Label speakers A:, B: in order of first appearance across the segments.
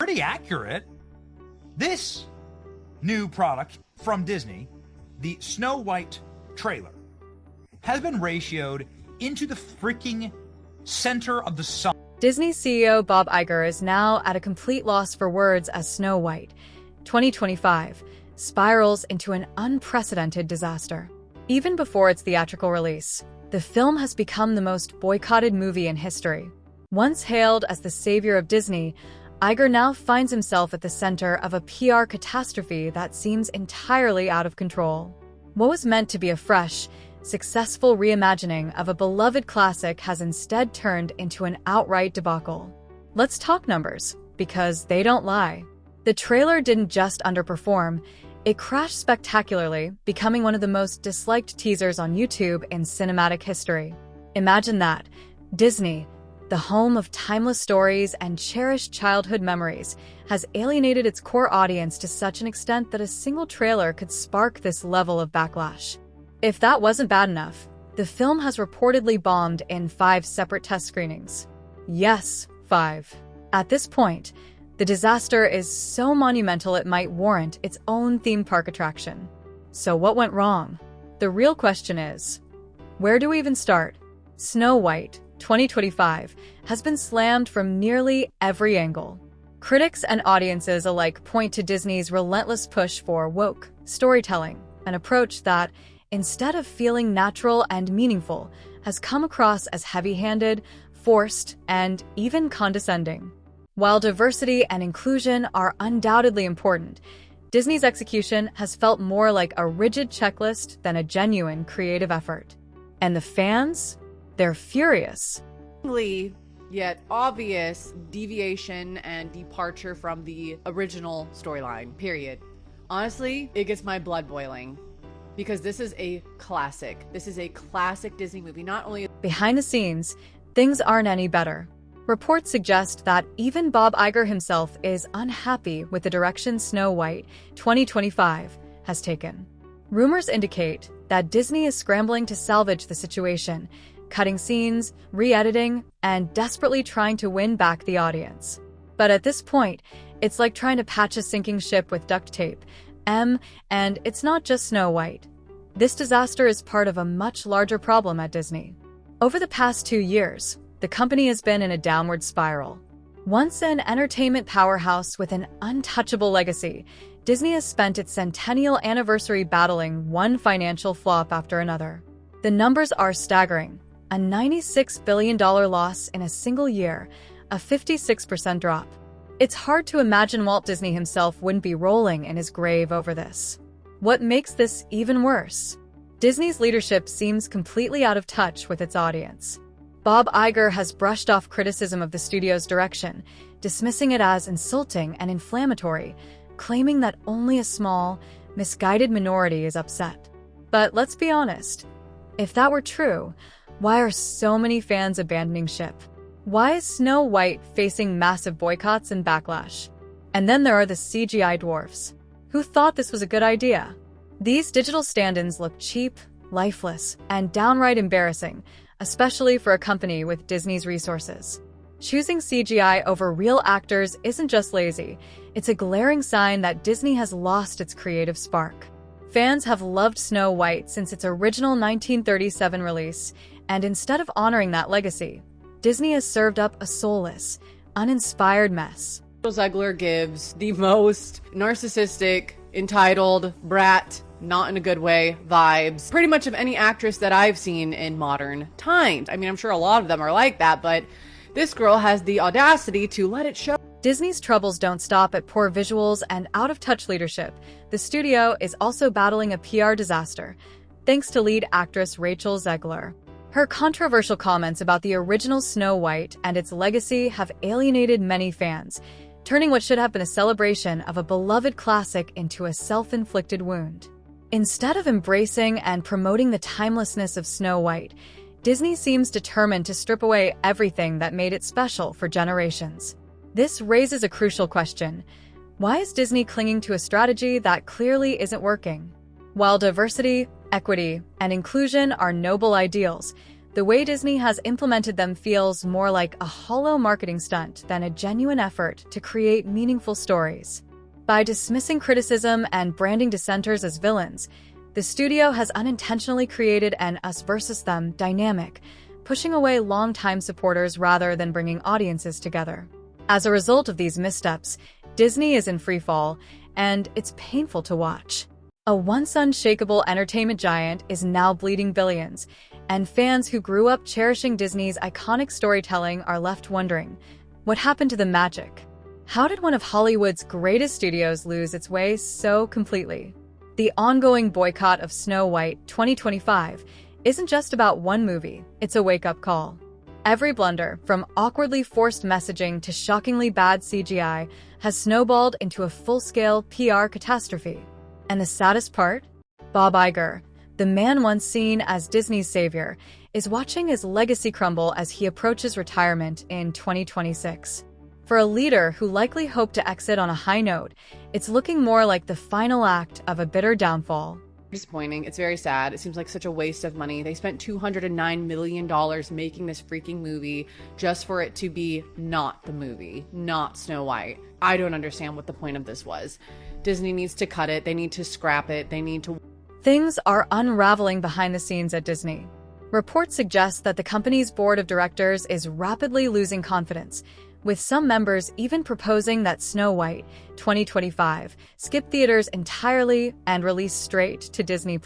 A: pretty accurate. This new product from Disney, the Snow White trailer, has been ratioed into the freaking center of the sun.
B: Disney CEO Bob Iger is now at a complete loss for words as Snow White 2025 spirals into an unprecedented disaster. Even before its theatrical release, the film has become the most boycotted movie in history. Once hailed as the savior of Disney, Iger now finds himself at the center of a PR catastrophe that seems entirely out of control. What was meant to be a fresh, successful reimagining of a beloved classic has instead turned into an outright debacle. Let's talk numbers, because they don't lie. The trailer didn't just underperform, it crashed spectacularly, becoming one of the most disliked teasers on YouTube in cinematic history. Imagine that. Disney, the home of timeless stories and cherished childhood memories, has alienated its core audience to such an extent that a single trailer could spark this level of backlash. If that wasn't bad enough, the film has reportedly bombed in 5 separate test screenings. Yes, 5. At this point, the disaster is so monumental it might warrant its own theme park attraction. So what went wrong? The real question is, where do we even start? Snow White 2025 has been slammed from nearly every angle. Critics and audiences alike point to Disney's relentless push for woke storytelling, an approach that, instead of feeling natural and meaningful, has come across as heavy-handed, forced, and even condescending. While diversity and inclusion are undoubtedly important, Disney's execution has felt more like a rigid checklist than a genuine creative effort. And the fans? They're furious.
C: Yet obvious deviation and departure from the original storyline, period. Honestly, it gets my blood boiling. Because this is a classic. This is a classic Disney movie. Not only
B: behind the scenes, things aren't any better. Reports suggest that even Bob Iger himself is unhappy with the direction Snow White 2025 has taken. Rumors indicate that Disney is scrambling to salvage the situation, cutting scenes, re-editing, and desperately trying to win back the audience. But at this point, it's like trying to patch a sinking ship with duct tape. And it's not just Snow White. This disaster is part of a much larger problem at Disney. Over the past 2 years, the company has been in a downward spiral. Once an entertainment powerhouse with an untouchable legacy, Disney has spent its centennial anniversary battling one financial flop after another. The numbers are staggering. A $96 billion loss in a single year, a 56% drop. It's hard to imagine Walt Disney himself wouldn't be rolling in his grave over this. What makes this even worse? Disney's leadership seems completely out of touch with its audience. Bob Iger has brushed off criticism of the studio's direction, dismissing it as insulting and inflammatory, claiming that only a small, misguided minority is upset. But let's be honest. If that were true, why are so many fans abandoning ship? Why is Snow White facing massive boycotts and backlash? And then there are the CGI dwarfs. Who thought this was a good idea? These digital stand-ins look cheap, lifeless, and downright embarrassing, especially for a company with Disney's resources. Choosing CGI over real actors isn't just lazy, it's a glaring sign that Disney has lost its creative spark. Fans have loved Snow White since its original 1937 release, and instead of honoring that legacy, Disney has served up a soulless, uninspired mess.
C: Zegler gives the most narcissistic, entitled, brat, not in a good way, vibes, pretty much of any actress that I've seen in modern times. I mean, I'm sure a lot of them are like that, but this girl has the audacity to let it show.
B: Disney's troubles don't stop at poor visuals and out-of-touch leadership. The studio is also battling a PR disaster, thanks to lead actress Rachel Zegler. Her controversial comments about the original Snow White and its legacy have alienated many fans, turning what should have been a celebration of a beloved classic into a self-inflicted wound. Instead of embracing and promoting the timelessness of Snow White, Disney seems determined to strip away everything that made it special for generations. This raises a crucial question. Why is Disney clinging to a strategy that clearly isn't working? While diversity, equity, and inclusion are noble ideals, the way Disney has implemented them feels more like a hollow marketing stunt than a genuine effort to create meaningful stories. By dismissing criticism and branding dissenters as villains, the studio has unintentionally created an us versus them dynamic, pushing away longtime supporters rather than bringing audiences together. As a result of these missteps, Disney is in freefall, and it's painful to watch. A once unshakable entertainment giant is now bleeding billions, and fans who grew up cherishing Disney's iconic storytelling are left wondering, what happened to the magic? How did one of Hollywood's greatest studios lose its way so completely? The ongoing boycott of Snow White 2025 isn't just about one movie, it's a wake-up call. Every blunder, from awkwardly forced messaging to shockingly bad CGI, has snowballed into a full-scale PR catastrophe. And the saddest part? Bob Iger, the man once seen as Disney's savior, is watching his legacy crumble as he approaches retirement in 2026. For a leader who likely hoped to exit on a high note, it's looking more like the final act of a bitter downfall.
C: Disappointing. It's very sad. It seems like such a waste of money. They spent $209 million making this freaking movie just for it to be not the movie, not Snow White. I don't understand what the point of this was. Disney needs to cut it. They need to scrap it. They need to...
B: Things are unraveling behind the scenes at Disney. Reports suggest that the company's board of directors is rapidly losing confidence, with some members even proposing that Snow White 2025 skip theaters entirely and release straight to Disney+.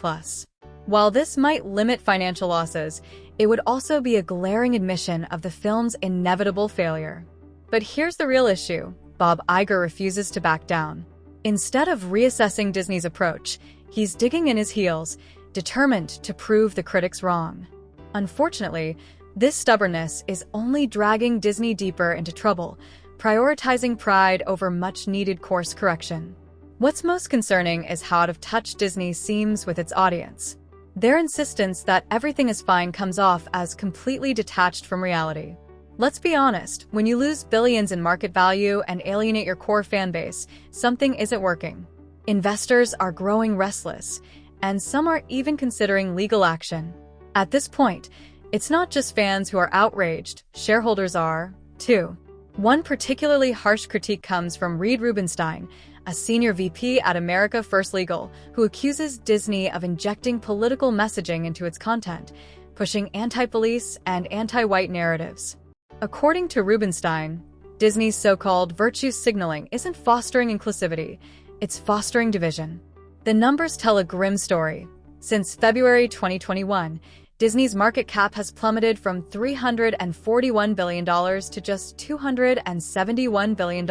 B: While this might limit financial losses, it would also be a glaring admission of the film's inevitable failure. But here's the real issue. Bob Iger refuses to back down. Instead of reassessing Disney's approach, he's digging in his heels, determined to prove the critics wrong. Unfortunately, this stubbornness is only dragging Disney deeper into trouble, prioritizing pride over much-needed course correction. What's most concerning is how out of touch Disney seems with its audience. Their insistence that everything is fine comes off as completely detached from reality. Let's be honest, when you lose billions in market value and alienate your core fan base, something isn't working. Investors are growing restless, and some are even considering legal action. At this point, it's not just fans who are outraged, shareholders are, too. One particularly harsh critique comes from Reed Rubenstein, a senior VP at America First Legal, who accuses Disney of injecting political messaging into its content, pushing anti-police and anti-white narratives. According to Rubenstein, Disney's so-called virtue signaling isn't fostering inclusivity, it's fostering division. The numbers tell a grim story. Since February 2021, Disney's market cap has plummeted from $341 billion to just $271 billion,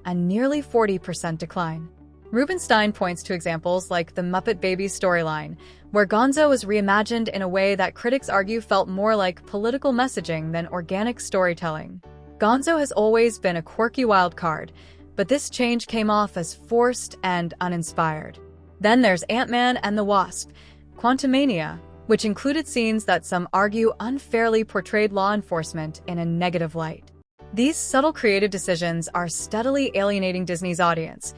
B: a nearly 40% decline. Rubenstein points to examples like the Muppet Babies storyline, where Gonzo was reimagined in a way that critics argue felt more like political messaging than organic storytelling. Gonzo has always been a quirky wild card, but this change came off as forced and uninspired. Then there's Ant-Man and the Wasp, Quantumania, which included scenes that some argue unfairly portrayed law enforcement in a negative light. These subtle creative decisions are steadily alienating Disney's audience,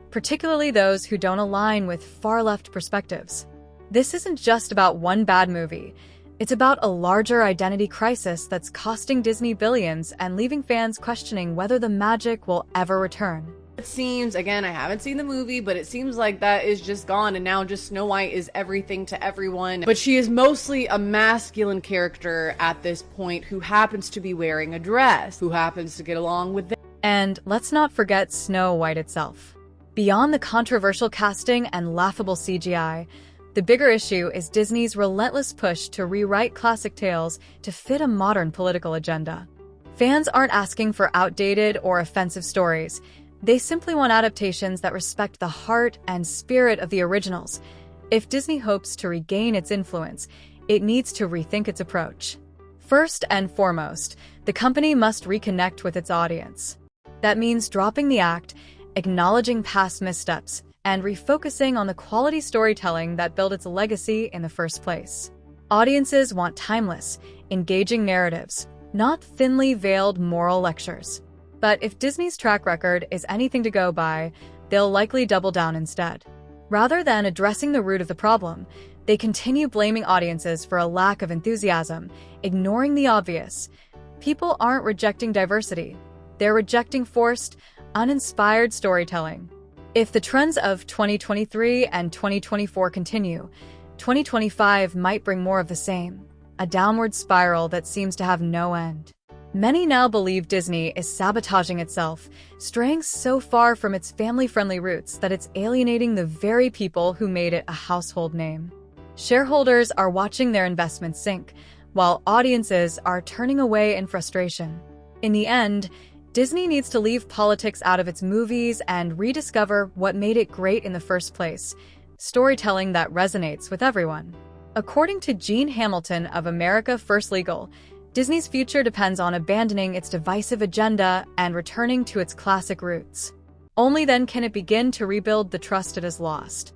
B: particularly those who don't align with far-left perspectives. This isn't just about one bad movie. It's about a larger identity crisis that's costing Disney billions and leaving fans questioning whether the magic will ever return.
C: It seems, again, I haven't seen the movie, but it seems like that is just gone, and now just Snow White is everything to everyone. But she is mostly a masculine character at this point who happens to be wearing a dress, who happens to get along with them.
B: And let's not forget Snow White itself. Beyond the controversial casting and laughable CGI, the bigger issue is Disney's relentless push to rewrite classic tales to fit a modern political agenda. Fans aren't asking for outdated or offensive stories. They simply want adaptations that respect the heart and spirit of the originals. If Disney hopes to regain its influence, it needs to rethink its approach. First and foremost, the company must reconnect with its audience. That means dropping the act, acknowledging past missteps, and refocusing on the quality storytelling that built its legacy in the first place. Audiences want timeless, engaging narratives, not thinly veiled moral lectures. But if Disney's track record is anything to go by, they'll likely double down instead. Rather than addressing the root of the problem, they continue blaming audiences for a lack of enthusiasm, ignoring the obvious. People aren't rejecting diversity. They're rejecting forced, uninspired storytelling. If the trends of 2023 and 2024 continue, 2025 might bring more of the same, a downward spiral that seems to have no end. Many now believe Disney is sabotaging itself, straying so far from its family-friendly roots that it's alienating the very people who made it a household name. Shareholders are watching their investments sink, while audiences are turning away in frustration. In the end, Disney needs to leave politics out of its movies and rediscover what made it great in the first place, storytelling that resonates with everyone. According to Gene Hamilton of America First Legal, Disney's future depends on abandoning its divisive agenda and returning to its classic roots. Only then can it begin to rebuild the trust it has lost.